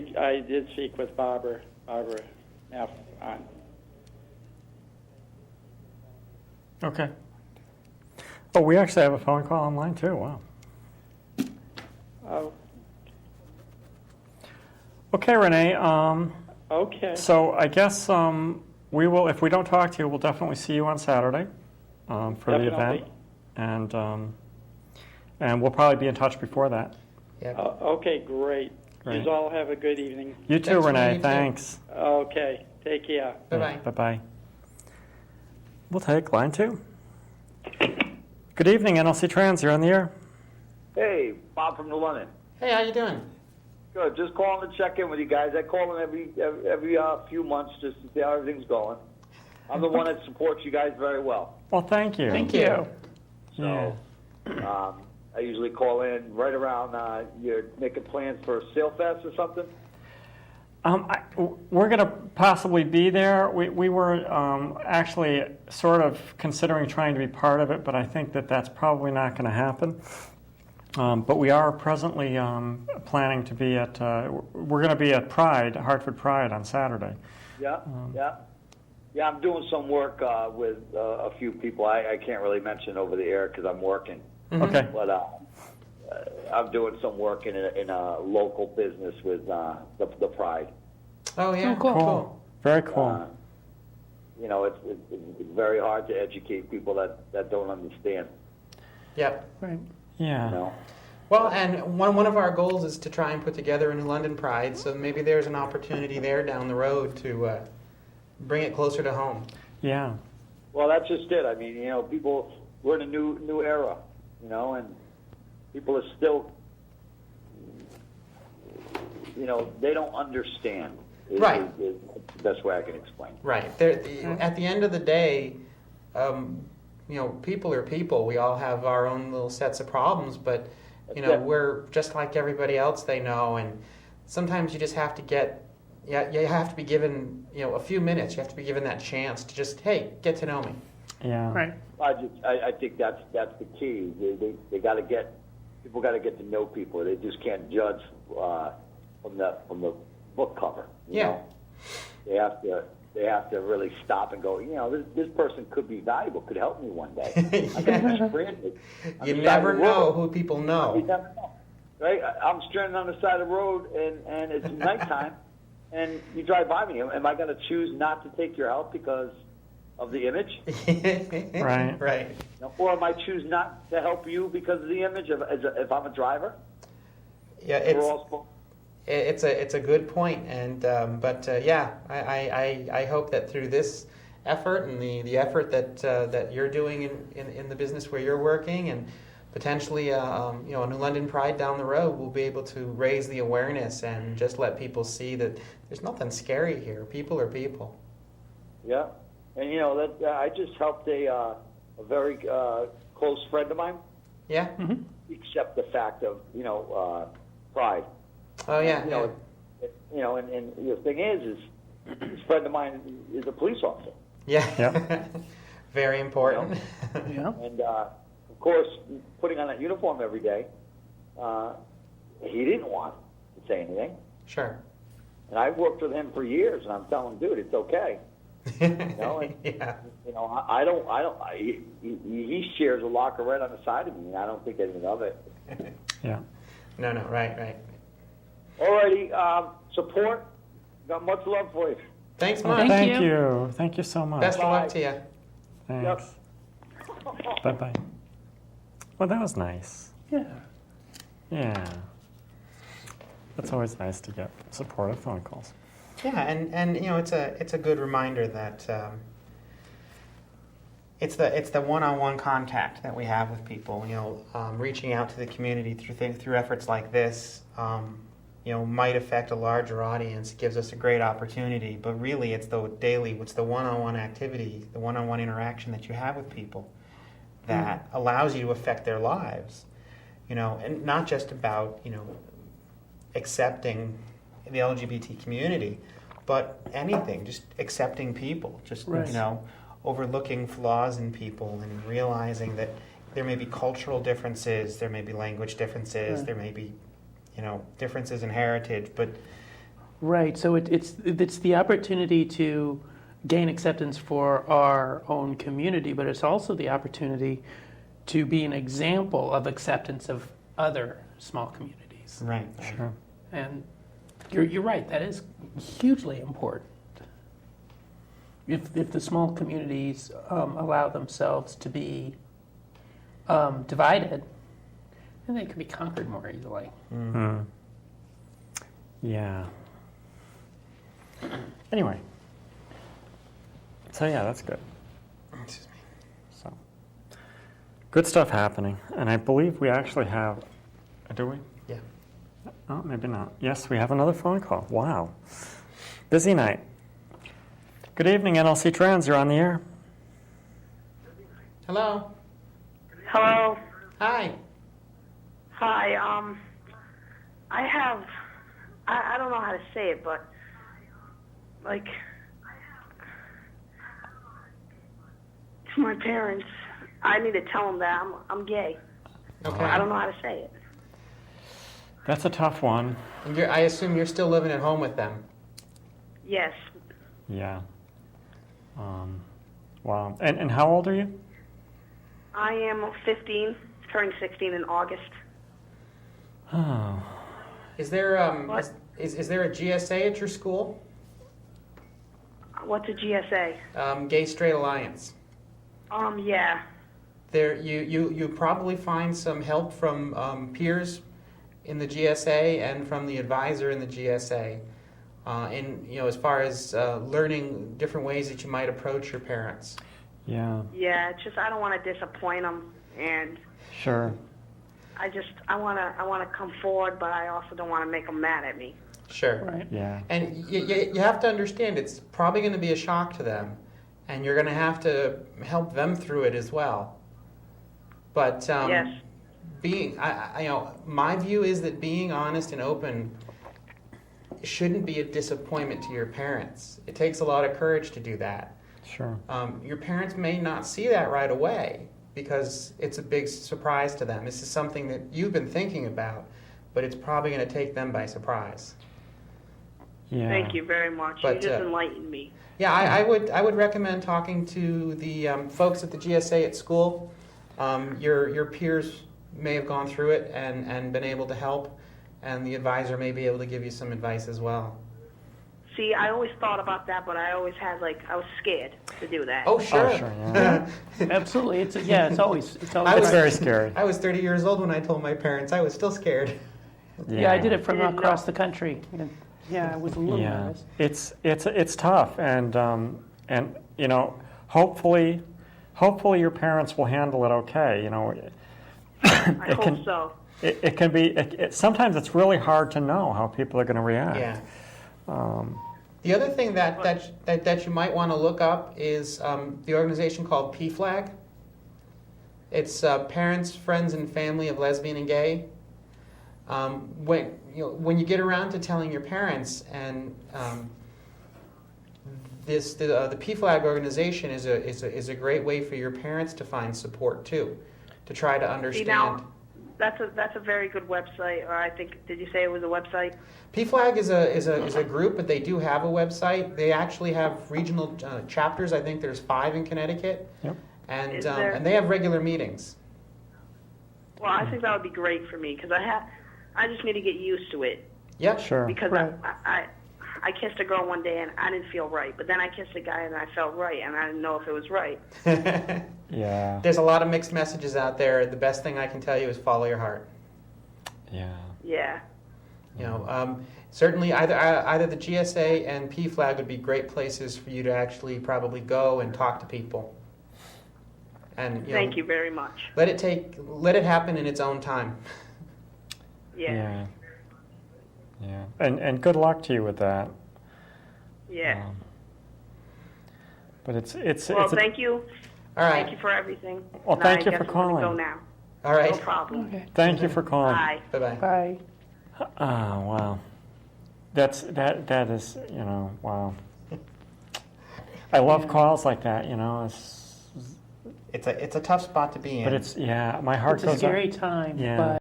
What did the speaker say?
did speak with Barbara now on. Okay. Oh, we actually have a phone call online too. Wow. Oh, Okay, Renee. okay. So I guess we will. If we don't talk to you, we'll definitely see you on Saturday for the event, Definitely. and we'll probably be in touch before that. Yep. Okay, great. Great. You all have a good evening. You too, Thanks, Renee. Renee, you too. Thanks. Okay, take care. Bye-bye. Bye-bye. We'll take line 2. Good evening, NLC Trans. You're on the air. Hey, Bob from New London. Hey, how you doing? Good. Just calling to check in with you guys. I call in every few months just to see how everything's going. I'm the one that supports you guys very well. Well, thank you. Thank you. So I usually call in right around you're making plans for a Sail Fest or something. We're going to possibly be there. We were actually sort of considering trying to be part of it, but I think that that's probably not going to happen. But we are presently planning to be at, we're going to be at Pride, Hartford Pride on Saturday. Yeah. I'm doing some work with a few people. I can't really mention over the air because I'm working. Mm-hmm. Okay. But I'm doing some work in a local business with the Pride. Oh, yeah. Oh, cool. Very cool. It's very hard to educate people that don't understand. Yep. Right. Yeah. You know? Well, and one of our goals is to try and put together a New London Pride, so maybe there's an opportunity there down the road to bring it closer to home. Yeah. Well, that's just it. I mean, people, we're in a new era, and people are still, they don't understand. Right. Is the best way I can explain. Right. At the end of the day, people are people. We all have our own little sets of problems, but we're just like everybody else they know. And sometimes you just have to you have to be given a few minutes. You have to be given that chance to just get to know me. Yeah. Right. I think that's the key. They got to people got to get to know people. They just can't judge from the book cover. You know? They have to really stop and go, this person could be valuable, could help me one day. I got stranded. You never know who people know. You never know. Right? I'm stranded on the side of the road, and it's nighttime, and you drive by me. Am I going to choose not to take your help because of the image? Right. Right. Or am I choose not to help you because of the image if I'm a driver? Yeah, it's a good point, and I hope that through this effort and the effort that you're doing in the business where you're working, and potentially a New London Pride down the road, we'll be able to raise the awareness and just let people see that there's nothing scary here. People are people. Yeah, and that I just helped a very close friend of mine. Yeah. Mm-hmm. Accept the fact of pride. Oh yeah. And the thing is this friend of mine is a police officer. Yeah. Yep. Very important. Yeah. And of course, putting on that uniform every day, he didn't want to say anything. Sure. And I've worked with him for years, and I'm telling him, dude, it's okay. Yeah. He shares a locker right on the side of me, and I don't think anything of it. Yeah. No, right. Alrighty, support. Got much love for you. Thanks, Oh, Mark. thank you. Thank you so much. Best of luck Bye. to you. Thanks. Bye-bye. Well, that was nice. Yeah. Yeah. It's always nice to get supportive phone calls. Yeah, and it's a good reminder that it's the one-on-one contact that we have with people. Reaching out to the community through efforts like this, might affect a larger audience. It gives us a great opportunity, but really it's the one-on-one activity, the one-on-one interaction that you have with people that allows you to affect their lives. And not just about accepting the LGBT community, but anything, just accepting people, just Right. overlooking flaws in people and realizing that there may be cultural differences, there may be language differences, Right. there may be differences in heritage, but Right, so it's the opportunity to gain acceptance for our own community, but it's also the opportunity to be an example of acceptance of other small communities. Right. Sure. And you're right, that is hugely important. If the small communities allow themselves to be divided, then they can be conquered more easily. Mm. Yeah. Anyway. So yeah, that's good. Excuse me. So good stuff happening, and I believe we actually have. Do we? Yeah. Oh, maybe not. Yes, we have another phone call. Wow. Busy night. Good evening, NLC Trans. You're on the air. Hello. Hello. Hi. Hi. I don't know how to say it, but like to my parents, I need to tell them that I'm gay. Okay. I don't know how to say it. That's a tough one. And I assume you're still living at home with them. Yes. Yeah. Wow. And how old are you? I am 15, turning 16 in August. Oh. Is there What? is there a GSA at your school? What's a GSA? Gay Straight Alliance. Yeah. There, you probably find some help from peers in the GSA and from the advisor in the GSA, as far as learning different ways that you might approach your parents. Yeah. Yeah. It's just I don't want to disappoint them, and Sure. I want to come forward, but I also don't want to make them mad at me. Sure. Right. Yeah. And you have to understand it's probably going to be a shock to them, and you're going to have to help them through it as well. But Yes. my view is that being honest and open shouldn't be a disappointment to your parents. It takes a lot of courage to do that. Sure. Your parents may not see that right away because it's a big surprise to them. This is something that you've been thinking about, but it's probably going to take them by surprise. Yeah. Thank you very much. But, You just enlightened me. Yeah, I would recommend talking to the folks at the GSA at school. Your peers may have gone through it and been able to help, and the advisor may be able to give you some advice as well. See, I always thought about that, but I always had I was scared to do that. Oh, sure. Oh, sure, yeah. Absolutely. It's always I It's was- very scary. I was 30 years old when I told my parents. I was still scared. Yeah, I did it from I didn't across know. the country. And, yeah, I was a little Yeah. nervous. It's tough, and hopefully your parents will handle it okay. I it hope can so. it can be sometimes it's really hard to know how people are going to react. Yeah. The other thing that you might want to look up is the organization called PFLAG. It's Parents, Friends, and Family of Lesbian and Gay. When you get around to telling your parents, and the PFLAG organization is a great way for your parents to find support too, to try to understand. See, now, that's a very good website. Or I think, did you say it was a website? PFLAG is a group, but they do have a website. They actually have regional chapters. I think there's 5 in Connecticut, Yep. and Is there? and they have regular meetings. Well, I think that would be great for me because I just need to get used to it Yep. Sure. because Right. I kissed a girl one day and I didn't feel right, but then I kissed a guy and I felt right, and I didn't know if it was right. Yeah. There's a lot of mixed messages out there. The best thing I can tell you is follow your heart. Yeah. Yeah. Certainly either the GSA and PFLAG would be great places for you to actually probably go and talk to people. And Thank you very much. let it happen in its own time. Yeah. Yeah. Yeah. And good luck to you with that. Yeah. But it's Well, a- thank you. All right. Thank you for everything. Well, And thank I you guess for I'm gonna calling. Go now. All right. No problem. Okay. Thank you for calling. Bye. Bye-bye. Bye. Oh, wow. That is, wow. I love calls like that, It's a tough spot to be in. but it's, my heart It's a goes up. scary time, Yeah. but